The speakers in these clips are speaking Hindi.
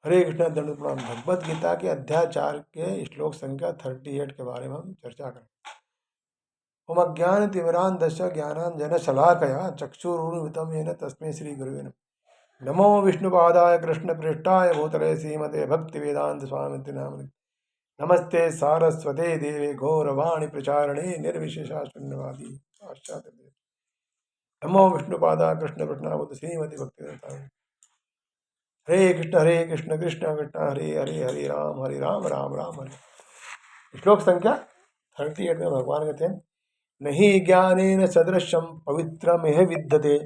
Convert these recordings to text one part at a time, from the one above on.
हरे कृष्ण दंड प्रणाम। भगवद गीता के अध्याय 4 के श्लोक संख्या 38 के बारे में हम चर्चा करें। ओम अज्ञान तिमिरांधस्य ज्ञानांजन शलाकया चक्षुरुन्मिलितं येन तस्मै श्री गुरुवे नमः। नमो विष्णुपादाय कृष्ण पृष्ठाय भूतले श्रीमते भक्ति वेदांत स्वामी नाम। नमस्ते सारस्वते देवे गौरवाणी प्रचारणे निर्विशेषा शून्यवादी पाश्चात्य। नमो विष्णुपादाय कृष्ण पृष्ठाय श्रीमते भक्ति वेदांत। हरे कृष्ण कृष्ण कृष्ण हरे हरे, हरे राम राम राम हरे। श्लोक संख्या 38 में भगवान कहते हैं, नहीं ज्ञानेन सदृशम पवित्रमिह विद्यते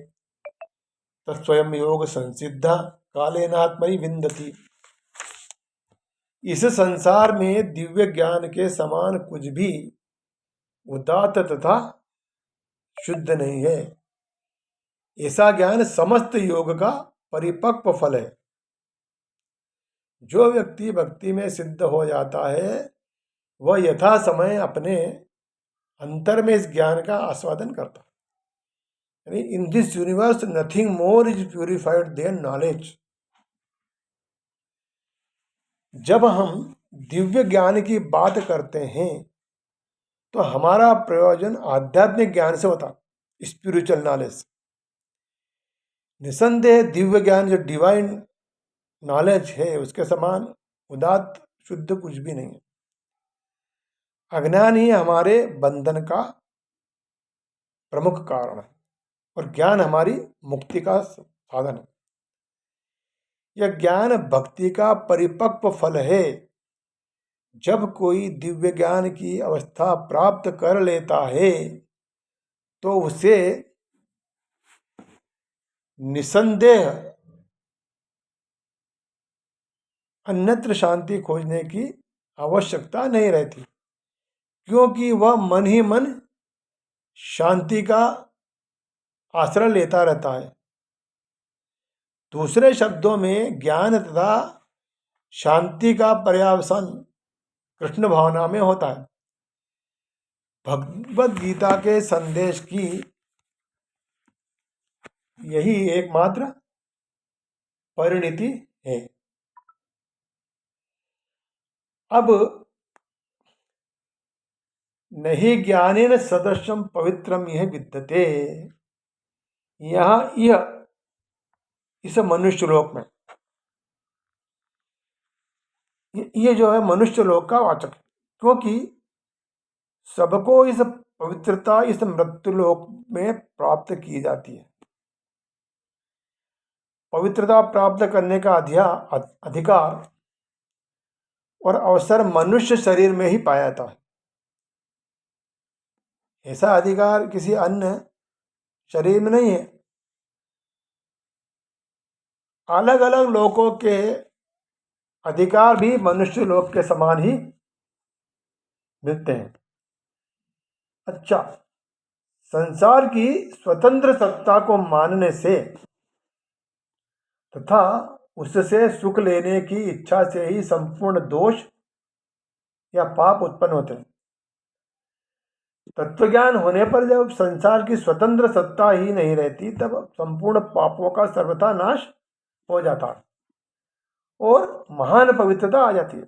तत्स्वयं योग संसिद्ध कालेनात्मनि विन्दति। इस संसार में दिव्य ज्ञान के समान कुछ भी उदात्त तथा शुद्ध नहीं है। ऐसा ज्ञान समस्त योग का परिपक्व फल है। जो व्यक्ति भक्ति में सिद्ध हो जाता है वह यथा समय अपने अंतर में इस ज्ञान का आस्वादन करता है। यानी in this universe nothing more is purified than knowledge. जब हम दिव्य ज्ञान की बात करते हैं तो हमारा प्रयोजन आध्यात्मिक ज्ञान से होता, स्पिरिचुअल नॉलेज। निसंदेह दिव्य ज्ञान जो डिवाइन नॉलेज है उसके समान उदात्त शुद्ध कुछ भी नहीं है। अज्ञान ही हमारे बंधन का प्रमुख कारण है और ज्ञान हमारी मुक्ति का साधन है। यह ज्ञान भक्ति का परिपक्व फल है। जब कोई दिव्य ज्ञान की अवस्था प्राप्त कर लेता है तो उसे निसंदेह अन्यत्र शांति खोजने की आवश्यकता नहीं रहती, क्योंकि वह मन ही मन शांति का आश्रय लेता रहता है। दूसरे शब्दों में ज्ञान तथा शांति का पर्यावसान कृष्ण भावना में होता है। भगवद गीता के संदेश की यही एकमात्र परिणति है। अब नहीं ज्ञानेन सदृशम पवित्रम यह विद्यते, यह इस मनुष्य लोक में ये जो है मनुष्य लोक का वाचक है, क्योंकि सबको इस पवित्रता इस मृत्यु लोक में प्राप्त की जाती है। पवित्रता प्राप्त करने का अधिकार और अवसर मनुष्य शरीर में ही पाया जाता है। ऐसा अधिकार किसी अन्य शरीर में नहीं है। अलग अलग लोकों के अधिकार भी मनुष्य लोक के समान ही मिलते हैं। अच्छा, संसार की स्वतंत्र सत्ता को मानने से तथा उससे सुख लेने की इच्छा से ही संपूर्ण दोष या पाप उत्पन्न होते हैं। तत्वज्ञान होने पर जब संसार की स्वतंत्र सत्ता ही नहीं रहती तब संपूर्ण पापों का सर्वथा नाश हो जाता है और महान पवित्रता आ जाती है।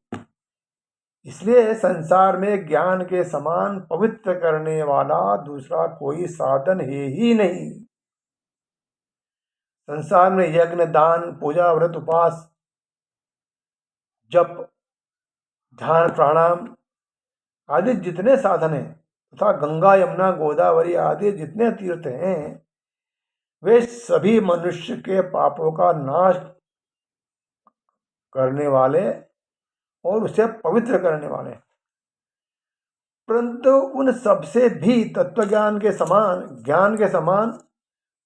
इसलिए संसार में ज्ञान के समान पवित्र करने वाला दूसरा कोई साधन है ही नहीं। संसार में यज्ञ, दान, पूजा, व्रत, उपवास, जप, ध्यान, प्राणायाम आदि जितने साधन हैं तथा गंगा, यमुना, गोदावरी आदि जितने तीर्थ हैं वे सभी मनुष्य के पापों का नाश करने वाले और उसे पवित्र करने वाले, परंतु उन सबसे भी तत्वज्ञान के समान, ज्ञान के समान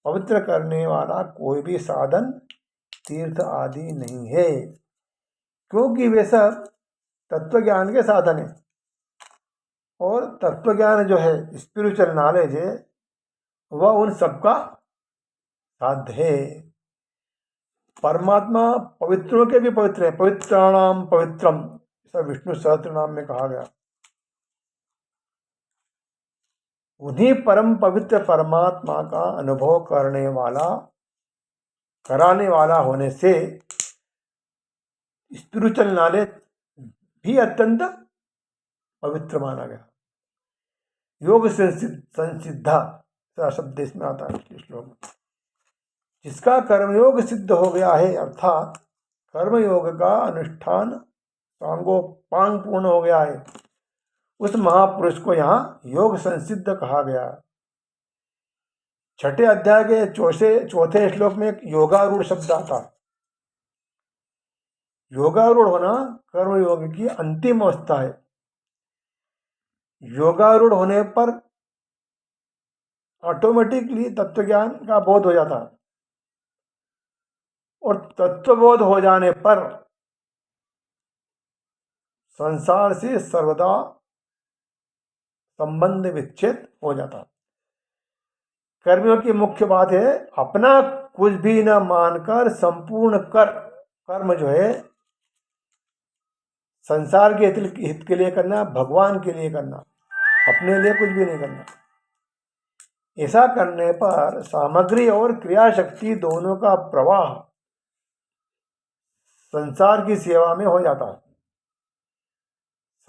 पवित्र करने वाला कोई भी साधन, तीर्थ आदि नहीं है, क्योंकि वे सब तत्वज्ञान के साधन हैं और तत्वज्ञान जो है स्पिरिचुअल नॉलेज है वह उन सबका साध्य है। परमात्मा पवित्रों के भी पवित्र है। पवित्राणाम पवित्रम, ऐसा विष्णु सहस्त्र नाम में कहा गया। उन्हीं परम पवित्र परमात्मा का अनुभव कराने वाला होने से स्पिरिचुअल नॉलेज भी अत्यंत पवित्र माना गया। योग संसिद्धा शब्द इसमें आता है इस श्लोक में। जिसका कर्मयोग सिद्ध हो गया है, अर्थात कर्मयोग का अनुष्ठान सांगोपांग पूर्ण हो गया है, उस महापुरुष को यहाँ योग संसिद्ध कहा गया। छठे अध्याय के चौथे श्लोक में एक योगारूढ़ शब्द आता। योगारूढ़ होना कर्मयोग की अंतिम अवस्था है। योगारूढ़ होने पर ऑटोमेटिकली तत्वज्ञान का बोध हो जाता है, और तत्वबोध हो जाने पर संसार से सर्वदा संबंध विच्छेद हो जाता। कर्मियों की मुख्य बात है अपना कुछ भी न मानकर संपूर्ण कर्म जो है संसार के हित के लिए करना, भगवान के लिए करना, अपने लिए कुछ भी नहीं करना। ऐसा करने पर सामग्री और क्रिया शक्ति दोनों का प्रवाह संसार की सेवा में हो जाता है।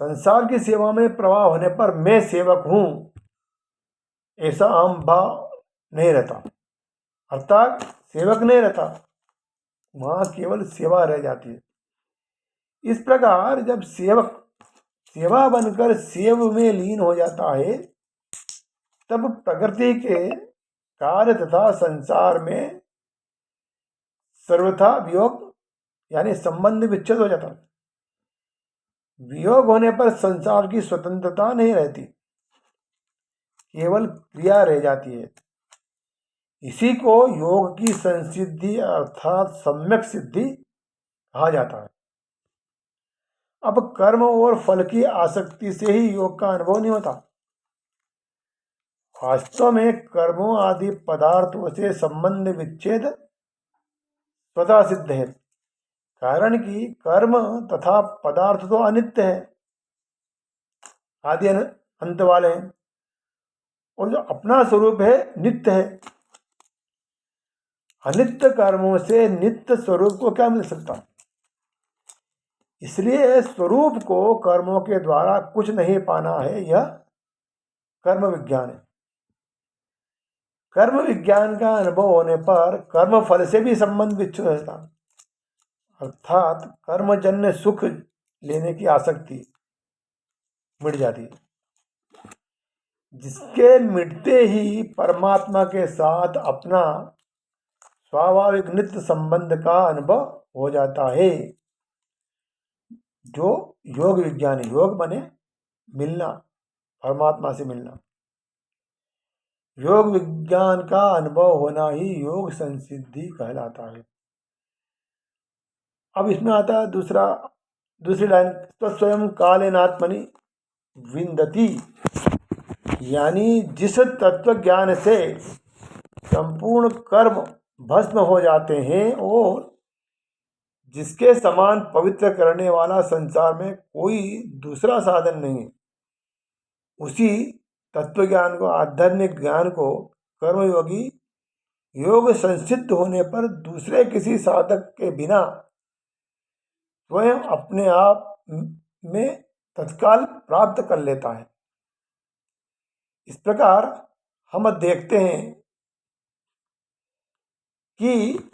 संसार की सेवा में प्रवाह होने पर मैं सेवक हूं ऐसा अहम भाव नहीं रहता, अर्थात सेवक नहीं रहता, वहां केवल सेवा रह जाती है। इस प्रकार जब सेवक सेवा बनकर सेव में लीन हो जाता है, तब प्रकृति के कार्य तथा संसार में सर्वथा वियोग यानी संबंध विच्छेद हो जाता। वियोग होने पर संसार की स्वतंत्रता नहीं रहती, केवल क्रिया रह जाती है। इसी को योग की संसिद्धि अर्थात सम्यक सिद्धि कहा जाता है। अब कर्म और फल की आसक्ति से ही योग का अनुभव नहीं होता। वास्तव में कर्मों आदि पदार्थों से संबंध विच्छेद स्वतः सिद्ध है, कारण कि कर्म तथा पदार्थ तो अनित्य है, आदि अंत वाले हैं, और जो अपना स्वरूप है नित्य है। अनित्य कर्मों से नित्य स्वरूप को क्या मिल सकता? इसलिए स्वरूप को कर्मों के द्वारा कुछ नहीं पाना है, यह कर्म विज्ञान है। कर्म विज्ञान का अनुभव होने पर कर्म फल से भी संबंध विच्छेद होता, अर्थात कर्मजन्य सुख लेने की आसक्ति मिट जाती है, जिसके मिटते ही परमात्मा के साथ अपना स्वाभाविक नित्य संबंध का अनुभव हो जाता है, जो योग विज्ञान है। योग बने मिलना, परमात्मा से मिलना। योग विज्ञान का अनुभव होना ही योग संसिद्धि कहलाता है। अब इसमें आता है दूसरी लाइन, तो स्वयं कालेनात्मनि विंदति, यानी जिस तत्व ज्ञान से संपूर्ण कर्म भस्म हो जाते हैं और जिसके समान पवित्र करने वाला संसार में कोई दूसरा साधन नहीं, उसी तत्व ज्ञान को, आध्यात्मिक ज्ञान को कर्मयोगी योग संसिद्ध होने पर दूसरे किसी साधक के बिना स्वयं अपने आप में तत्काल प्राप्त कर लेता है। इस प्रकार हम देखते हैं कि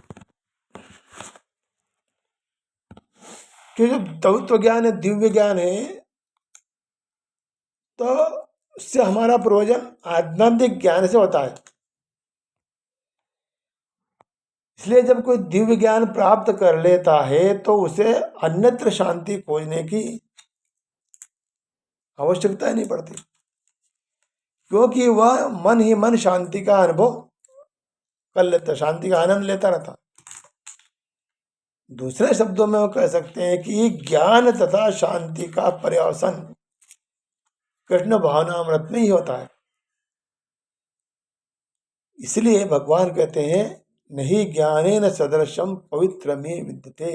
जो तत्व ज्ञान है, दिव्य ज्ञान है, तो उससे हमारा प्रयोजन आध्यात्मिक ज्ञान से होता है। इसलिए जब कोई दिव्य ज्ञान प्राप्त कर लेता है तो उसे अन्यत्र शांति खोजने की आवश्यकता ही नहीं पड़ती, क्योंकि वह मन ही मन शांति का अनुभव कर लेता, शांति का आनंद लेता रहता। दूसरे शब्दों में वो कह सकते हैं कि ज्ञान तथा शांति का पर्यवसन कृष्ण भावनामृत में ही होता है। इसलिए भगवान कहते हैं नहीं ज्ञानेन सदृशम पवित्र में विद्यते।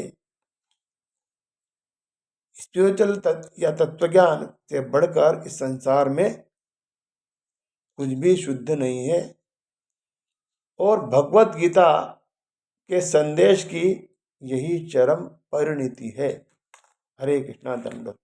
स्पिरिचुअल या तत्वज्ञान से बढ़कर इस संसार में कुछ भी शुद्ध नहीं है, और भगवत गीता के संदेश की यही चरम परिणति है। हरे कृष्णा दंडवत